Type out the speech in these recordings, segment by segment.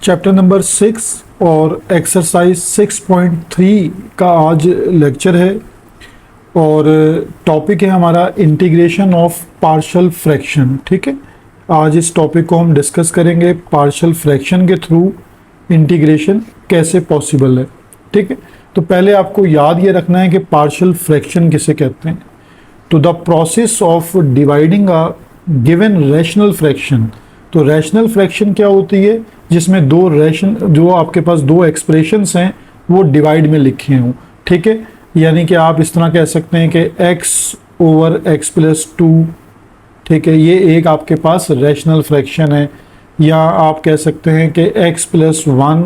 Chapter number 6 और exercise 6.3 का आज लेक्चर है और टॉपिक है हमारा इंटीग्रेशन ऑफ पार्शियल फ्रैक्शन। ठीक है, आज इस टॉपिक को हम डिस्कस करेंगे। पार्शियल फ्रैक्शन के थ्रू इंटीग्रेशन कैसे पॉसिबल है। ठीक है, तो पहले आपको याद ये रखना है कि पार्शियल फ्रैक्शन किसे कहते हैं। तो the process of dividing a given rational fraction. तो रैशनल फ्रैक्शन क्या होती है? जिसमें दो रैशन जो आपके पास दो एक्सप्रेशंस हैं वो डिवाइड में लिखे हों। ठीक है, यानी कि आप इस तरह कह सकते हैं कि x ओवर x प्लस 2। ठीक है, ये एक आपके पास रैशनल फ्रैक्शन है। या आप कह सकते हैं कि x plus 1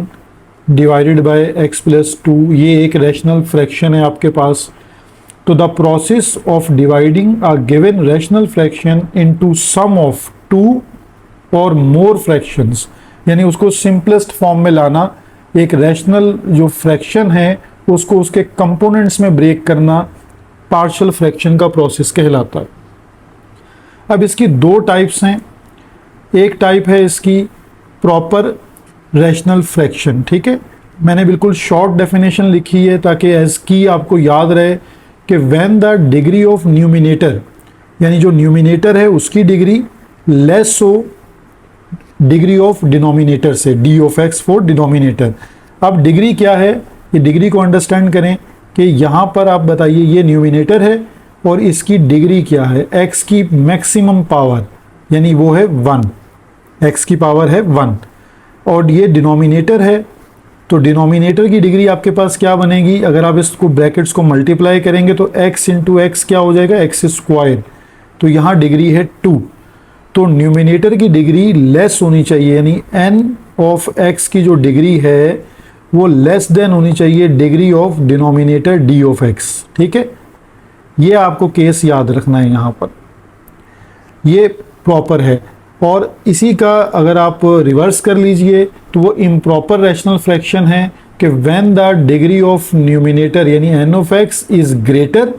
divided by x plus 2, ये एक रैशनल फ्रैक्शन है आपके पास। तो the process of dividing a given rational fraction into sum of two और मोर फ्रैक्शंस, यानी उसको सिंपलेस्ट फॉर्म में लाना। एक रैशनल जो फ्रैक्शन है उसको उसके कंपोनेंट्स में ब्रेक करना पार्शियल फ्रैक्शन का प्रोसेस कहलाता है। अब इसकी दो टाइप्स हैं। एक टाइप है इसकी प्रॉपर रैशनल फ्रैक्शन। ठीक है, मैंने बिल्कुल शॉर्ट डेफिनेशन लिखी है ताकि एज की आपको याद रहे कि when the degree of numerator, यानी जो न्यूमिनेटर है उसकी डिग्री लेस हो डिग्री ऑफ डिनोमिनेटर से, D of x for denominator. अब डिग्री क्या है, ये डिग्री को अंडरस्टैंड करें कि यहाँ पर आप बताइए ये न्यूमिनेटर है और इसकी डिग्री क्या है, एक्स की मैक्सिमम पावर, यानी वो है 1, एक्स की पावर है 1, और ये डिनोमिनेटर है। तो डिनोमिनेटर की डिग्री आपके पास क्या बनेगी? अगर आप इसको ब्रैकेट्स को मल्टीप्लाई करेंगे तो x इंटू एक्स क्या हो जाएगा, एक्स स्क्वायर। तो यहाँ डिग्री है 2। तो न्यूमिनेटर की डिग्री लेस होनी चाहिए, यानी n ऑफ x की जो डिग्री है वो लेस देन होनी चाहिए degree of denominator d of x। ठीक है, ये आपको केस याद रखना है यहाँ पर, ये प्रॉपर है। और इसी का अगर आप रिवर्स कर लीजिए तो वो इम्प्रॉपर रैशनल फ्रैक्शन है कि when the degree of numerator यानी n of x is greater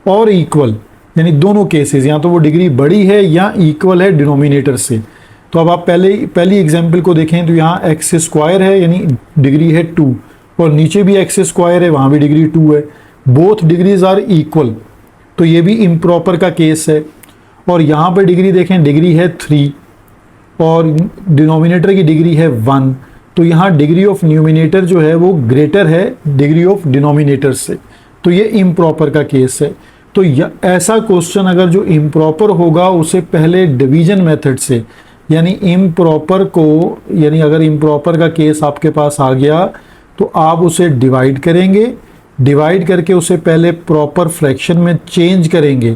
और इक्वल, यानी दोनों केसेस, या तो वो डिग्री बड़ी है या इक्वल है डिनोमिनेटर से। तो अब आप पहली एग्जांपल को देखें तो यहाँ एक्स स्क्वायर है यानी डिग्री है 2, और नीचे भी एक्स स्क्वायर है, वहाँ भी डिग्री 2 है। बोथ डिग्रीज आर इक्वल, तो ये भी इम्प्रॉपर का केस है। और यहाँ पर डिग्री देखें, डिग्री है 3 और डिनोमिनेटर की डिग्री है 1। तो यहाँ डिग्री ऑफ न्यूमिनेटर जो है वो ग्रेटर है डिग्री ऑफ डिनोमिनेटर से, तो ये इम्प्रॉपर का केस है। तो ऐसा क्वेश्चन अगर जो इम्प्रॉपर होगा उसे पहले डिवीजन मेथड से, यानी इम्प्रॉपर को, यानी अगर इम्प्रॉपर का केस आपके पास आ गया तो आप उसे डिवाइड करेंगे, डिवाइड करके उसे पहले प्रॉपर फ्रैक्शन में चेंज करेंगे,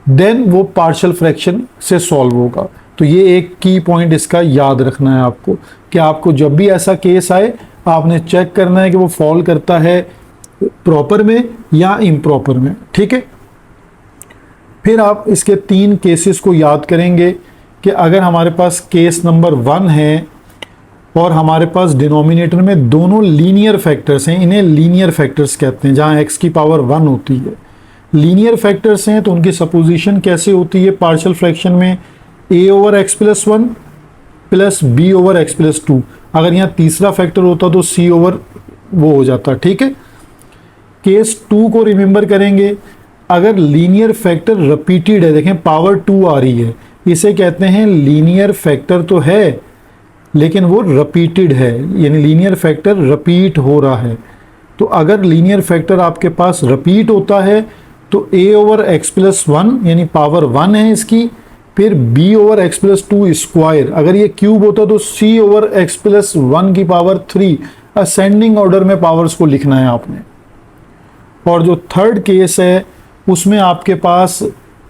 देन वो पार्शियल फ्रैक्शन से सॉल्व होगा। तो ये एक की पॉइंट इसका याद रखना है आपको कि आपको जब भी ऐसा केस आए आपने चेक करना है कि वो फॉल करता है प्रॉपर में या इम्प्रॉपर में। ठीक है, फिर आप इसके 3 केसेस को याद करेंगे कि अगर हमारे पास केस नंबर 1 है और हमारे पास डिनोमिनेटर में दोनों लीनियर फैक्टर्स हैं, इन्हें लीनियर फैक्टर्स कहते हैं, जहां x की पावर 1 होती है। लीनियर फैक्टर्स हैं तो उनकी सपोजिशन कैसे होती है पार्शियल फ्रैक्शन में? a over x plus 1 plus b over x plus 2। अगर यहाँ तीसरा फैक्टर होता तो c ओवर वो हो जाता। ठीक है, केस 2 को रिमेंबर करेंगे। अगर लीनियर फैक्टर रिपीटेड है, देखें पावर 2 आ रही है, इसे कहते हैं लीनियर फैक्टर तो है लेकिन वो रिपीटेड है, यानी लीनियर फैक्टर रिपीट हो रहा है। तो अगर लीनियर फैक्टर आपके पास रिपीट होता है तो a ओवर x प्लस 1 यानी पावर 1 है इसकी, फिर b over x plus 2 square. अगर ये क्यूब होता तो c ओवर x प्लस 1 की पावर 3। असेंडिंग ऑर्डर में पावर्स को लिखना है आपने। और जो थर्ड केस है उसमें आपके पास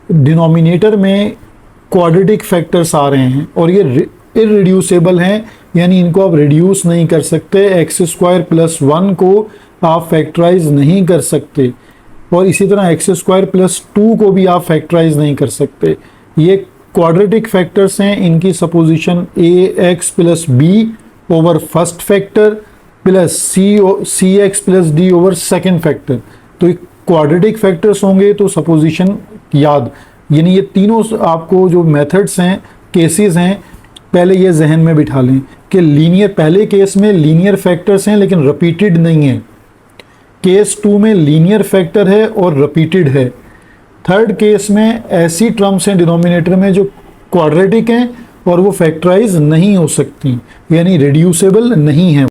डिनोमिनेटर में क्वाड्रेटिक फैक्टर्स आ रहे हैं और ये इररिड्यूसेबल हैं, यानी इनको आप रिड्यूस नहीं कर सकते। एक्स स्क्वायर प्लस 1 को आप फैक्टराइज नहीं कर सकते, और इसी तरह एक्स स्क्वायर प्लस 2 को भी आप फैक्टराइज नहीं कर सकते। ये क्वाड्रेटिक फैक्टर्स हैं, इनकी supposition A x plus B over first factor plus C x plus D over second factor. तो क्वाड्रेटिक फैक्टर्स होंगे तो सपोजिशन याद, यानी ये तीनों आपको जो मेथड्स हैं, केसेस हैं, पहले ये जहन में बिठा लें कि लीनियर, पहले केस में लीनियर फैक्टर्स हैं लेकिन रिपीटेड नहीं है, केस 2 में लीनियर फैक्टर है और रिपीटेड है, थर्ड केस में ऐसी टर्म्स हैं डिनोमिनेटर में जो क्वाड्रेटिक हैं और वो फैक्टराइज नहीं हो सकती, यानी रिड्यूसेबल नहीं है।